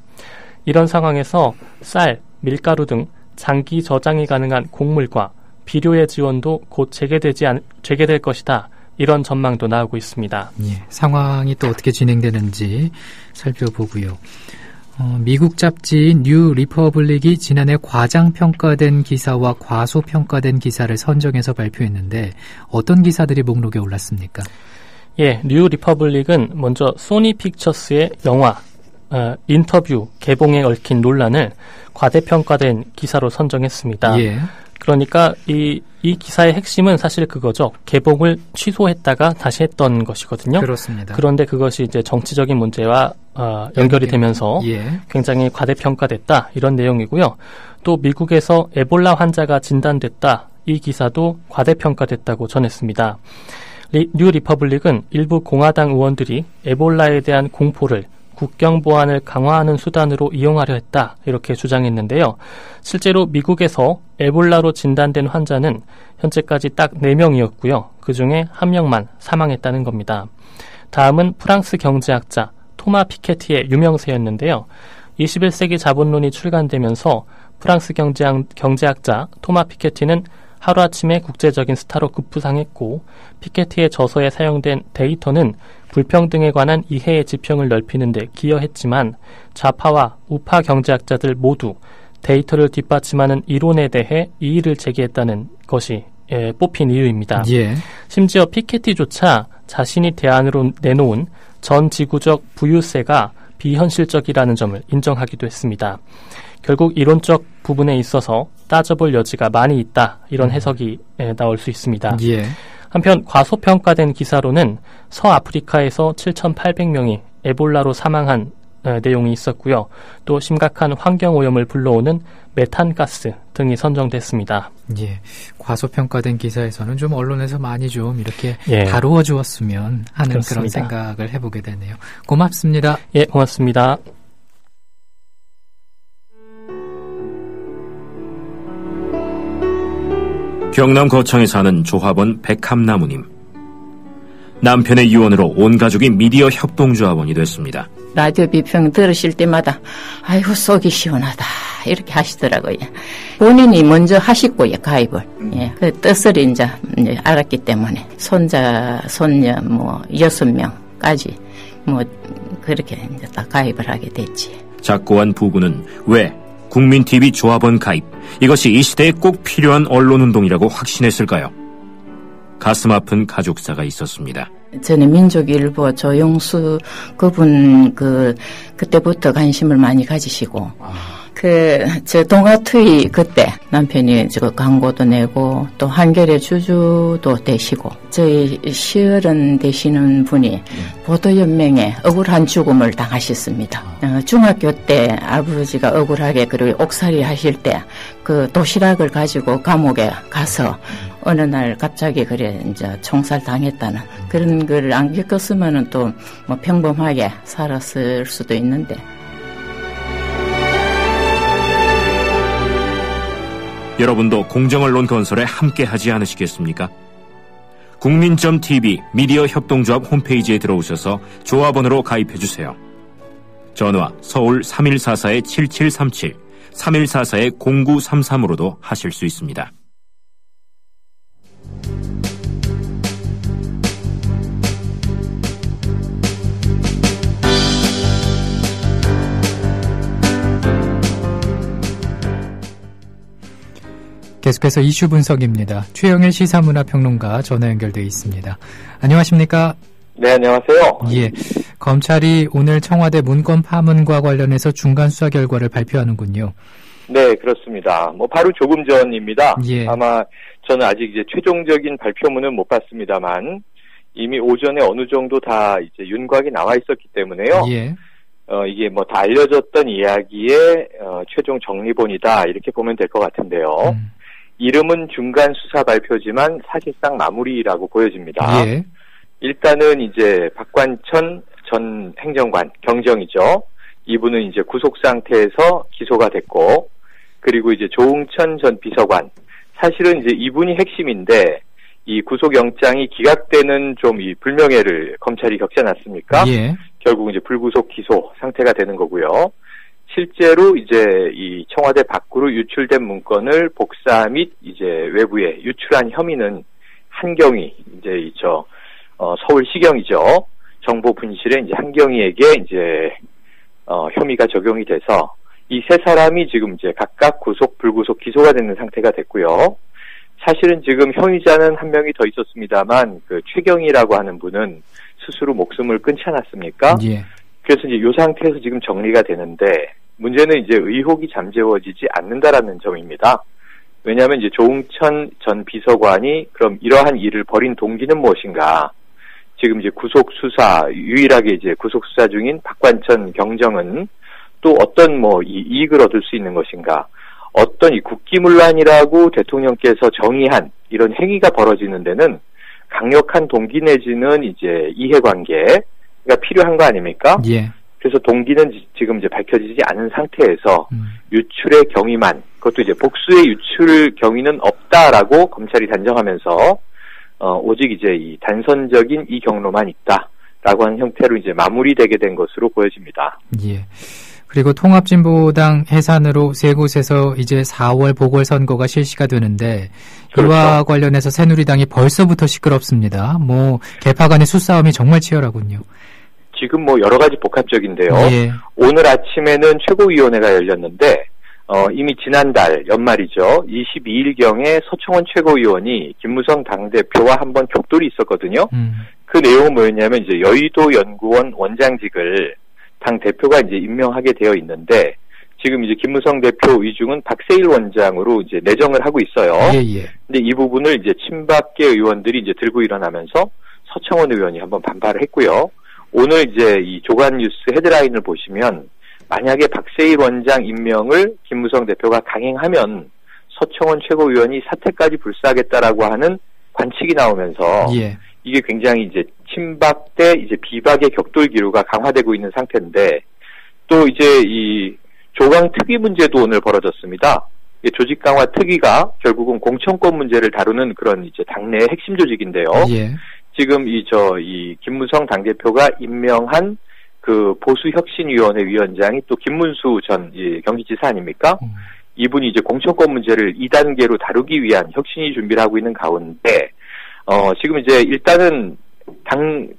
이런 상황에서 쌀, 밀가루 등 장기 저장이 가능한 곡물과 비료의 지원도 곧 재개될 것이다. 이런 전망도 나오고 있습니다. 예, 상황이 또 어떻게 진행되는지 살펴보고요. 미국 잡지인 뉴 리퍼블릭이 지난해 과장평가된 기사와 과소평가된 기사를 선정해서 발표했는데 어떤 기사들이 목록에 올랐습니까? 예, 뉴 리퍼블릭은 먼저 소니 픽처스의 영화 인터뷰 개봉에 얽힌 논란을 과대평가된 기사로 선정했습니다. 예. 그러니까 이 기사의 핵심은 사실 그거죠. 개봉을 취소했다가 다시 했던 것이거든요. 그렇습니다. 그런데 그것이 이제 정치적인 문제와 연결이 되면서 예. 굉장히 과대평가됐다, 이런 내용이고요. 또 미국에서 에볼라 환자가 진단됐다, 이 기사도 과대평가됐다고 전했습니다. 뉴 리퍼블릭은 일부 공화당 의원들이 에볼라에 대한 공포를 국경 보안을 강화하는 수단으로 이용하려 했다, 이렇게 주장했는데요. 실제로 미국에서 에볼라로 진단된 환자는 현재까지 딱 4명이었고요. 그중에 1명만 사망했다는 겁니다. 다음은 프랑스 경제학자 토마 피케티의 유명세였는데요. 21세기 자본론이 출간되면서 프랑스 경제학자 토마 피케티는 하루아침에 국제적인 스타로 급부상했고, 피케티의 저서에 사용된 데이터는 불평등에 관한 이해의 지평을 넓히는 데 기여했지만 좌파와 우파 경제학자들 모두 데이터를 뒷받침하는 이론에 대해 이의를 제기했다는 것이 뽑힌 이유입니다. 예. 심지어 피케티조차 자신이 대안으로 내놓은 전 지구적 부유세가 비현실적이라는 점을 인정하기도 했습니다. 결국 이론적 부분에 있어서 따져볼 여지가 많이 있다, 이런 해석이 나올 수 있습니다. 예. 한편 과소평가된 기사로는 서아프리카에서 7,800명이 에볼라로 사망한 내용이 있었고요. 또 심각한 환경오염을 불러오는 메탄가스 등이 선정됐습니다. 예, 과소평가된 기사에서는 좀 언론에서 많이 좀 이렇게 예. 다루어 주었으면 하는 그렇습니다. 그런 생각을 해보게 되네요. 고맙습니다. 예, 고맙습니다. 경남 거창에 사는 조합원 백함나무님. 남편의 유언으로 온 가족이 미디어 협동조합원이 됐습니다. 라디오 비평 들으실 때마다 아이고 속이 시원하다 이렇게 하시더라고요. 본인이 먼저 하시고요, 가입을. 예, 그 뜻을 이제 알았기 때문에 손자, 손녀 6명까지 그렇게 이제 다 가입을 하게 됐지. 작고한 부부는 왜 국민TV 조합원 가입, 이것이 이 시대에 꼭 필요한 언론운동이라고 확신했을까요? 가슴 아픈 가족사가 있었습니다. 저는 민족일보 조영수 그분 그때부터 관심을 많이 가지시고 저 동아투이 그때 남편이 저 광고도 내고 또 한겨레 주주도 되시고 저희 시어른 되시는 분이 보도연맹에 억울한 죽음을 당하셨습니다. 중학교 때 아버지가 억울하게 그리고 옥살이 하실 때 그 도시락을 가지고 감옥에 가서 어느 날 갑자기 그래 이제 총살 당했다는 그런 걸 안 겪었으면은 또 뭐 평범하게 살았을 수도 있는데. 여러분도 공정언론 건설에 함께하지 않으시겠습니까? 국민.tv 미디어 협동조합 홈페이지에 들어오셔서 조합원으로 가입해주세요. 전화 서울 3144-7737, 3144-0933으로도 하실 수 있습니다. 계속해서 이슈 분석입니다. 최영일 시사문화평론가 전화 연결되어 있습니다. 안녕하십니까? 네, 안녕하세요. 예, 검찰이 오늘 청와대 문건 파문과 관련해서 중간 수사 결과를 발표하는군요. 네, 그렇습니다. 바로 조금 전입니다. 예. 아마 저는 아직 이제 최종적인 발표문은 못 봤습니다만 이미 오전에 어느 정도 다 이제 윤곽이 나와 있었기 때문에요. 예. 이게 다 알려졌던 이야기의 최종 정리본이다 이렇게 보면 될 것 같은데요. 이름은 중간 수사 발표지만 사실상 마무리라고 보여집니다. 예. 일단은 이제 박관천 전 행정관, 경정이죠. 이분은 이제 구속 상태에서 기소가 됐고, 그리고 이제 조응천 전 비서관. 사실은 이제 이분이 핵심인데, 이 구속영장이 기각되는 좀 이 불명예를 검찰이 겪지 않았습니까? 예. 결국 이제 불구속 기소 상태가 되는 거고요. 실제로 이제 이 청와대 밖으로 유출된 문건을 복사 및 이제 외부에 유출한 혐의는 한경희, 이제 서울시경이죠. 정보 분실에 이제 한경희에게 이제 혐의가 적용이 돼서 이 세 사람이 지금 이제 각각 구속, 불구속 기소가 되는 상태가 됐고요. 사실은 지금 혐의자는 한 명이 더 있었습니다만 그 최경희라고 하는 분은 스스로 목숨을 끊지 않았습니까? 예. 그래서 이제 이 상태에서 지금 정리가 되는데 문제는 이제 의혹이 잠재워지지 않는다라는 점입니다. 왜냐하면 이제 조응천 전 비서관이 그럼 이러한 일을 벌인 동기는 무엇인가? 지금 이제 구속 수사 유일하게 이제 구속 수사 중인 박관천 경정은 또 어떤 이 이익을 얻을 수 있는 것인가? 어떤 이 국기문란이라고 대통령께서 정의한 이런 행위가 벌어지는 데는 강력한 동기 내지는 이제 이해관계가 필요한 거 아닙니까? 예. 그래서 동기는 지금 이제 밝혀지지 않은 상태에서 유출의 경위만, 그것도 이제 복수의 유출 경위는 없다라고 검찰이 단정하면서 오직 이제 이 단선적인 이 경로만 있다라고 하는 형태로 이제 마무리되게 된 것으로 보여집니다. 예. 그리고 통합진보당 해산으로 세 곳에서 이제 4월 보궐선거가 실시가 되는데 그렇죠. 이와 관련해서 새누리당이 벌써부터 시끄럽습니다. 개파 간의 수싸움이 정말 치열하군요. 지금 여러 가지 복합적인데요. 예. 오늘 아침에는 최고위원회가 열렸는데 이미 지난달 연말이죠. 22일경에 서청원 최고위원이 김무성 당대표와 한번 격돌이 있었거든요. 그 내용은 뭐였냐면 이제 여의도 연구원 원장직을 당 대표가 이제 임명하게 되어 있는데 지금 이제 김무성 대표 의중은 박세일 원장으로 이제 내정을 하고 있어요. 예. 근데 이 부분을 이제 친박계 의원들이 이제 들고 일어나면서 서청원 의원이 한번 반발을 했고요. 오늘 이제 이 조간뉴스 헤드라인을 보시면 만약에 박세일 원장 임명을 김무성 대표가 강행하면 서청원 최고위원이 사퇴까지 불사하겠다라고 하는 관측이 나오면서 예. 이게 굉장히 이제 친박 대 이제 비박의 격돌 기류가 강화되고 있는 상태인데 또 이제 이 조강 특위 문제도 오늘 벌어졌습니다. 조직 강화 특위가 결국은 공천권 문제를 다루는 그런 이제 당내의 핵심 조직인데요. 예. 지금 이 김무성 당대표가 임명한 그 보수혁신위원회 위원장이 또 김문수 전 경기지사 아닙니까? 이분이 이제 공천권 문제를 2단계로 다루기 위한 혁신이 준비를 하고 있는 가운데, 지금 이제 일단은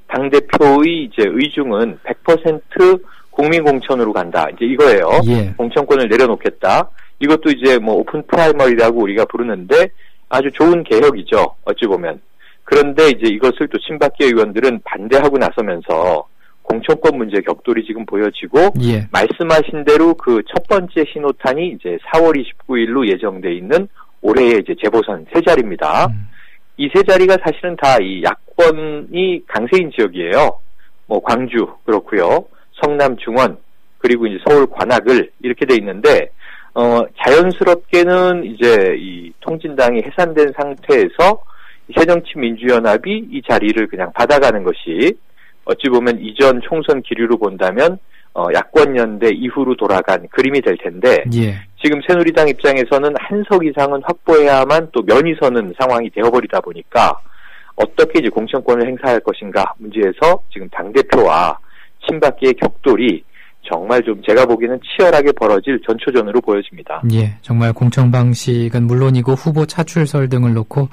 당대표의 이제 의중은 100% 국민공천으로 간다. 이제 이거예요. 예. 공천권을 내려놓겠다. 이것도 이제 오픈 프라이머리라고 우리가 부르는데 아주 좋은 개혁이죠. 어찌 보면. 그런데 이제 이것을 또 친박계 의원들은 반대하고 나서면서 공천권 문제 격돌이 지금 보여지고 예. 말씀하신 대로 그 첫 번째 신호탄이 이제 4월 29일로 예정돼 있는 올해의 이제 재보선 세 자리입니다. 이 세 자리가 사실은 다 이 야권이 강세인 지역이에요. 뭐 광주 그렇고요, 성남 중원 그리고 이제 서울 관악을 이렇게 돼 있는데 자연스럽게는 이제 이 통진당이 해산된 상태에서 새정치민주연합이 이 자리를 그냥 받아가는 것이 어찌 보면 이전 총선 기류로 본다면 야권연대 이후로 돌아간 그림이 될 텐데 예. 지금 새누리당 입장에서는 한 석 이상은 확보해야만 또 면이 서는 상황이 되어버리다 보니까 어떻게 이제 공천권을 행사할 것인가 문제에서 지금 당대표와 친박계의 격돌이 정말 좀 제가 보기에는 치열하게 벌어질 전초전으로 보여집니다. 예, 정말 공천 방식은 물론이고 후보 차출설 등을 놓고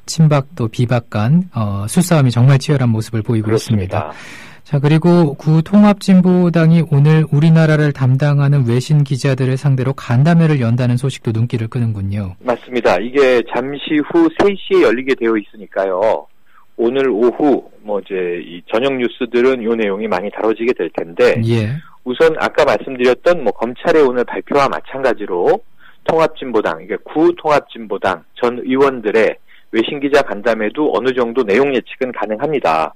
친박 또 비박 간 수싸움이 정말 치열한 모습을 보이고 그렇습니다. 있습니다. 자, 그리고 구통합진보당이 오늘 우리나라를 담당하는 외신 기자들을 상대로 간담회를 연다는 소식도 눈길을 끄는군요. 맞습니다. 이게 잠시 후 3시에 열리게 되어 있으니까요. 오늘 오후 이제 이 저녁 뉴스들은 이 내용이 많이 다뤄지게 될 텐데 예. 우선 아까 말씀드렸던 검찰의 오늘 발표와 마찬가지로 통합진보당, 이게 구통합진보당 전 의원들의 외신기자 간담회도 어느 정도 내용 예측은 가능합니다.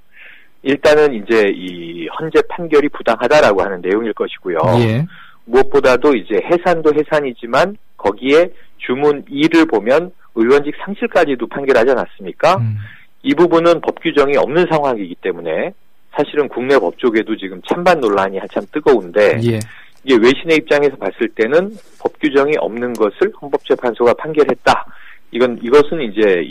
일단은 이제 이 헌재 판결이 부당하다라고 하는 내용일 것이고요. 예. 무엇보다도 이제 해산도 해산이지만 거기에 주문 2를 보면 의원직 상실까지도 판결하지 않았습니까? 이 부분은 법 규정이 없는 상황이기 때문에 사실은 국내 법 쪽에도 지금 찬반 논란이 한참 뜨거운데 예. 이게 외신의 입장에서 봤을 때는 법 규정이 없는 것을 헌법재판소가 판결했다. 이것은 이제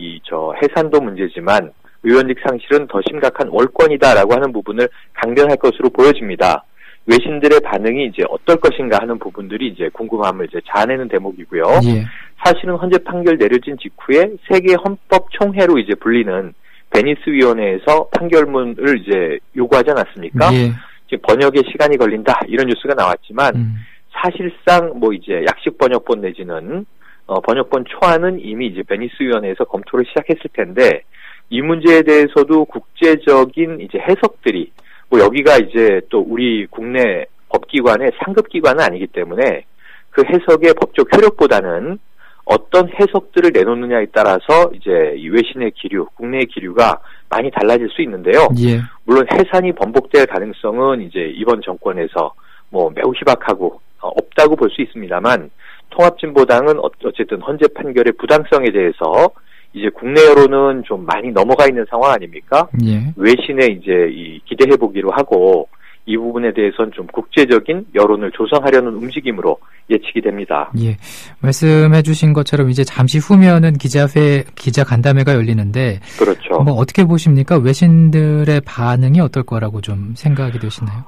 해산도 문제지만 의원직 상실은 더 심각한 월권이다라고 하는 부분을 강변할 것으로 보여집니다. 외신들의 반응이 이제 어떨 것인가 하는 부분들이 이제 궁금함을 이제 자아내는 대목이고요. 예. 사실은 헌재 판결 내려진 직후에 세계 헌법 총회로 이제 불리는 베니스 위원회에서 판결문을 이제 요구하지 않았습니까? 예. 이제 번역에 시간이 걸린다 이런 뉴스가 나왔지만 사실상 이제 약식 번역본 내지는 번역본 초안은 이미 이제 베니스 위원회에서 검토를 시작했을 텐데 이 문제에 대해서도 국제적인 이제 해석들이 여기가 이제 또 우리 국내 법기관의 상급기관은 아니기 때문에 그 해석의 법적 효력보다는 어떤 해석들을 내놓느냐에 따라서 이제 이 외신의 기류, 국내의 기류가 많이 달라질 수 있는데요. 예. 물론 해산이 번복될 가능성은 이제 이번 정권에서 매우 희박하고 없다고 볼 수 있습니다만 통합진보당은 어쨌든 헌재 판결의 부당성에 대해서 이제 국내 여론은 좀 많이 넘어가 있는 상황 아닙니까? 예. 외신에 이제 기대해 보기로 하고 이 부분에 대해서는 좀 국제적인 여론을 조성하려는 움직임으로 예측이 됩니다. 예. 말씀해 주신 것처럼 이제 잠시 후면은 기자 간담회가 열리는데 그렇죠. 어떻게 보십니까? 외신들의 반응이 어떨 거라고 좀 생각이 되시나요?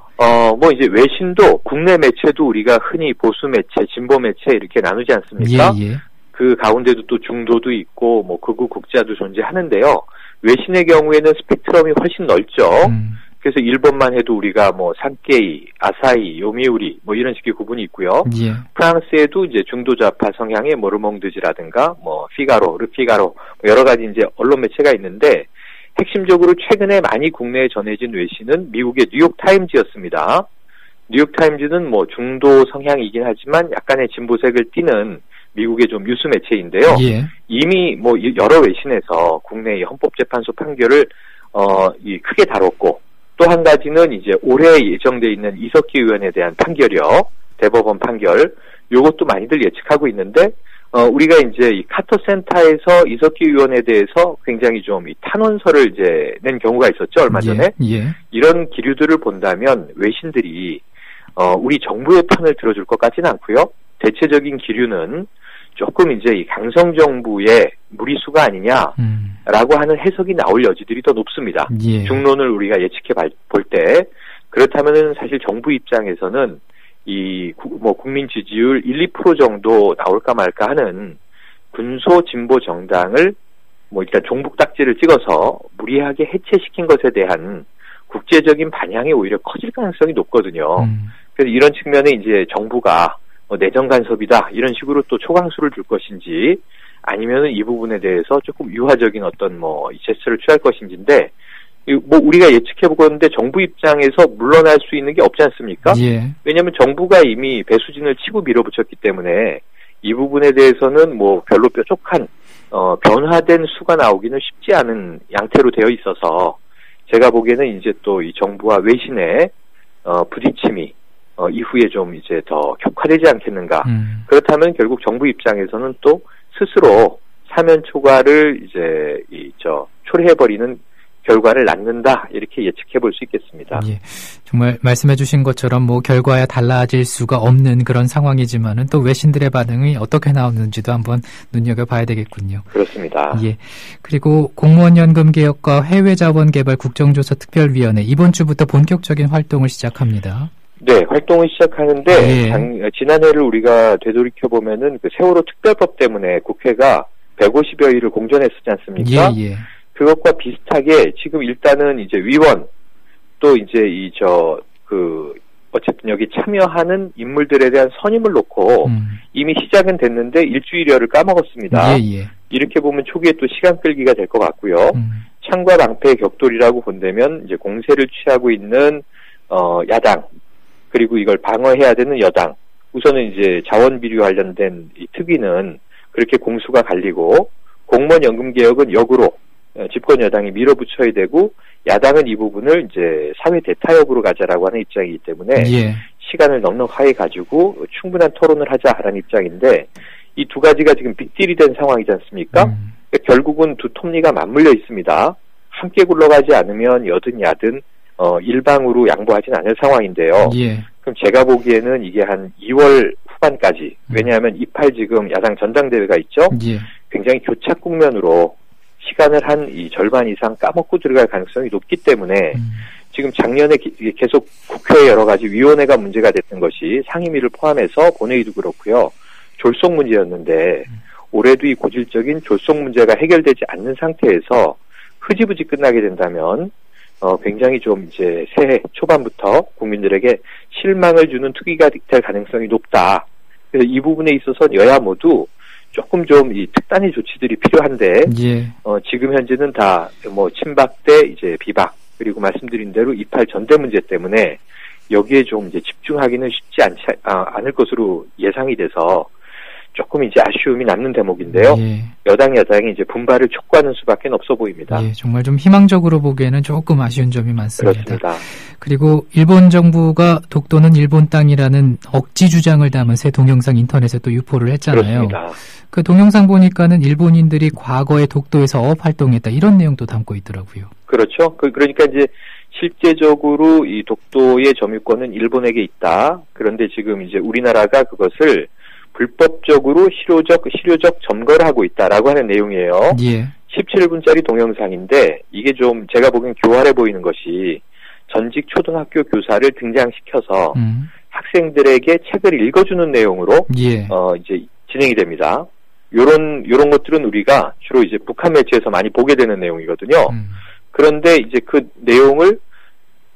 이제 외신도 국내 매체도 우리가 흔히 보수 매체, 진보 매체 이렇게 나누지 않습니까? 예, 예. 그 가운데도 또 중도도 있고 극우 국자도 존재하는데요. 외신의 경우에는 스펙트럼이 훨씬 넓죠. 그래서 일본만 해도 우리가 산케이, 아사히, 요미우리 이런 식의 구분이 있고요. 예. 프랑스에도 이제 중도 좌파 성향의 르몽드지라든가 피가로, 르피가로 여러 가지 이제 언론 매체가 있는데 핵심적으로 최근에 많이 국내에 전해진 외신은 미국의 뉴욕 타임즈였습니다. 뉴욕 타임즈는 중도 성향이긴 하지만 약간의 진보색을 띠는 미국의 좀 뉴스 매체인데요. 예. 이미 여러 외신에서 국내의 헌법재판소 판결을 크게 다뤘고 또 한 가지는 이제 올해 예정돼 있는 이석기 의원에 대한 판결이요. 대법원 판결. 요것도 많이들 예측하고 있는데 우리가 이제 이 카터 센터에서 이석기 의원에 대해서 굉장히 좀 탄원서를 이제 낸 경우가 있었죠. 얼마 전에. 예. 이런 기류들을 본다면 외신들이 우리 정부의 편을 들어줄 것 같지는 않고요. 대체적인 기류는 조금 이제 이 강성 정부의 무리수가 아니냐라고 하는 해석이 나올 여지들이 더 높습니다. 예. 중론을 우리가 예측해 볼 때 그렇다면은 사실 정부 입장에서는 국민 지지율 1-2% 정도 나올까 말까 하는 군소 진보 정당을 일단 종북 딱지를 찍어서 무리하게 해체시킨 것에 대한 국제적인 반향이 오히려 커질 가능성이 높거든요. 그래서 이런 측면에 이제 정부가 내정 간섭이다 이런 식으로 또 초강수를 줄 것인지 아니면은 이 부분에 대해서 조금 유화적인 어떤 제스처를 취할 것인지인데 뭐 우리가 예측해보건데 정부 입장에서 물러날 수 있는 게 없지 않습니까? 예. 왜냐하면 정부가 이미 배수진을 치고 밀어붙였기 때문에 이 부분에 대해서는 뭐 별로 뾰족한 변화된 수가 나오기는 쉽지 않은 양태로 되어 있어서 제가 보기에는 이제 또 이 정부와 외신의 부딪힘이 이후에 좀 이제 더 격화되지 않겠는가. 그렇다면 결국 정부 입장에서는 또 스스로 사면 초과를 이제 초래해버리는 결과를 낳는다 이렇게 예측해 볼 수 있겠습니다. 예, 정말 말씀해 주신 것처럼 뭐 결과야 달라질 수가 없는 그런 상황이지만은 또 외신들의 반응이 어떻게 나오는지도 한번 눈여겨봐야 되겠군요. 그렇습니다. 예, 그리고 공무원 연금 개혁과 해외 자원 개발 국정조사 특별위원회 이번 주부터 본격적인 활동을 시작합니다. 네, 활동을 시작하는데 예. 지난해를 우리가 되돌이켜 보면은 그 세월호 특별법 때문에 국회가 150여 일을 공전했었지 않습니까? 예. 그것과 비슷하게 지금 일단은 이제 위원 또 이제 어쨌든 여기 참여하는 인물들에 대한 선임을 놓고 이미 시작은 됐는데 일주일여를 까먹었습니다. 예. 이렇게 보면 초기에 또 시간 끌기가 될 것 같고요. 창과 방패의 격돌이라고 본다면 이제 공세를 취하고 있는 야당 그리고 이걸 방어해야 되는 여당 우선은 이제 자원 비리 관련된 이 특위는 그렇게 공수가 갈리고 공무원 연금 개혁은 역으로 집권 여당이 밀어붙여야 되고 야당은 이 부분을 이제 사회 대타협으로 가자라고 하는 입장이기 때문에 시간을 넉넉하게 가지고 충분한 토론을 하자라는 입장인데 이 두 가지가 지금 빅딜이 된 상황이지 않습니까? 결국은 두 톱니가 맞물려 있습니다. 함께 굴러가지 않으면 여든 야든 일방으로 양보하진 않을 상황인데요. 그럼 제가 보기에는 이게 한 2월 후반까지 왜냐하면 28 지금 야당 전당대회가 있죠. 굉장히 교착 국면으로 시간을 한 이 절반 이상 까먹고 들어갈 가능성이 높기 때문에 지금 작년에 계속 국회 여러 가지 위원회가 문제가 됐던 것이 상임위를 포함해서 본회의도 그렇고요. 졸속 문제였는데 올해도 이 고질적인 졸속 문제가 해결되지 않는 상태에서 흐지부지 끝나게 된다면 굉장히 좀 이제 새해 초반부터 국민들에게 실망을 주는 투기가 될 가능성이 높다. 그래서 이 부분에 있어서 여야 모두 조금 좀 이 특단의 조치들이 필요한데 지금 현재는 다 뭐 친박 대 이제 비박 그리고 말씀드린 대로 28 전대 문제 때문에 여기에 좀 이제 집중하기는 쉽지 않을 것으로 예상이 돼서 조금 이제 아쉬움이 남는 대목인데요. 야당이 이제 분발을 촉구하는 수밖에 없어 보입니다. 정말 좀 희망적으로 보기에는 조금 아쉬운 점이 많습니다. 그렇습니다. 그리고 일본 정부가 독도는 일본 땅이라는 억지 주장을 담은 새 동영상 인터넷에 또 유포를 했잖아요. 그렇습니다. 그 동영상 보니까는 일본인들이 과거에 독도에서 어업 활동했다 이런 내용도 담고 있더라고요. 그렇죠. 그러니까 이제 실제적으로 이 독도의 점유권은 일본에게 있다. 그런데 지금 이제 우리나라가 그것을 불법적으로 실효적 점거를 하고 있다라고 하는 내용이에요. 17분짜리 동영상인데 이게 좀 제가 보기엔 교활해 보이는 것이 전직 초등학교 교사를 등장시켜서 학생들에게 책을 읽어주는 내용으로 이제 진행이 됩니다. 요런 것들은 우리가 주로 이제 북한 매체에서 많이 보게 되는 내용이거든요. 그런데 이제 그 내용을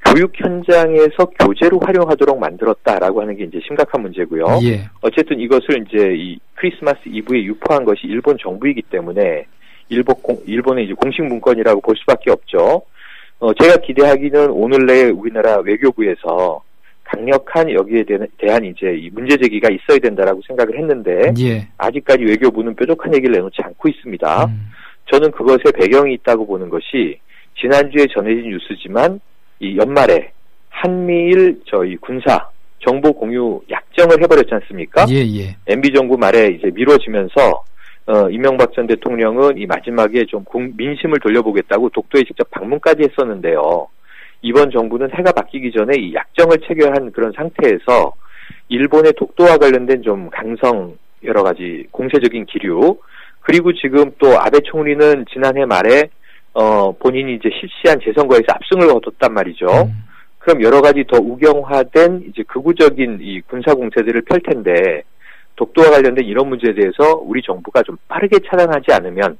교육 현장에서 교재로 활용하도록 만들었다라고 하는 게 이제 심각한 문제고요. 어쨌든 이것을 이제 이 크리스마스 이브에 유포한 것이 일본 정부이기 때문에 일본의 이제 공식 문건이라고 볼 수밖에 없죠. 제가 기대하기는 오늘 내에 우리나라 외교부에서 강력한 여기에 대한 이제 이 문제 제기가 있어야 된다라고 생각을 했는데 아직까지 외교부는 뾰족한 얘기를 내놓지 않고 있습니다. 저는 그것에 배경이 있다고 보는 것이 지난주에 전해진 뉴스지만 이 연말에 한미일 군사 정보 공유 약정을 해버렸지 않습니까? MB 정부 말에 이제 미뤄지면서 이명박 전 대통령은 이 마지막에 좀 민심을 돌려보겠다고 독도에 직접 방문까지 했었는데요. 이번 정부는 해가 바뀌기 전에 이 약정을 체결한 그런 상태에서 일본의 독도와 관련된 좀 강성 여러 가지 공세적인 기류 그리고 지금 또 아베 총리는 지난해 말에 본인이 이제 실시한 재선거에서 압승을 거뒀단 말이죠. 그럼 여러 가지 더 우경화된 이제 극우적인 이 군사 공세들을 펼 텐데 독도와 관련된 이런 문제에 대해서 우리 정부가 좀 빠르게 차단하지 않으면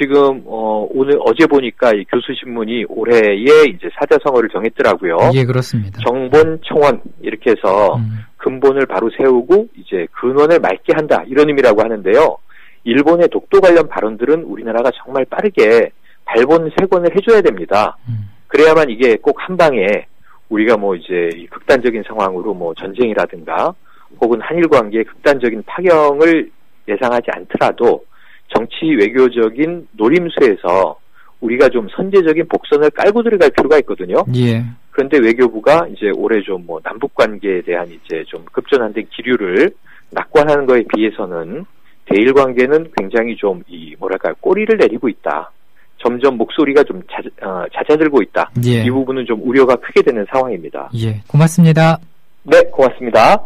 지금 어제 보니까 이 교수신문이 올해에 이제 사자성어를 정했더라고요. 그렇습니다. 정본 청원 이렇게 해서 근본을 바로 세우고 이제 근원을 맑게 한다 이런 의미라고 하는데요. 일본의 독도 관련 발언들은 우리나라가 정말 빠르게 발본 세권을 해줘야 됩니다. 그래야만 이게 꼭 한 방에 우리가 뭐 이제 극단적인 상황으로 뭐 전쟁이라든가 혹은 한일 관계의 극단적인 파경을 예상하지 않더라도 정치 외교적인 노림수에서 우리가 좀 선제적인 복선을 깔고 들어갈 필요가 있거든요. 예. 그런데 외교부가 이제 올해 좀 뭐 남북 관계에 대한 이제 좀 급전환된 기류를 낙관하는 거에 비해서는 대일 관계는 굉장히 좀 뭐랄까 꼬리를 내리고 있다. 점점 목소리가 좀 잦아들고 있다. 예. 이 부분은 좀 우려가 크게 되는 상황입니다. 예, 고맙습니다. 네, 고맙습니다.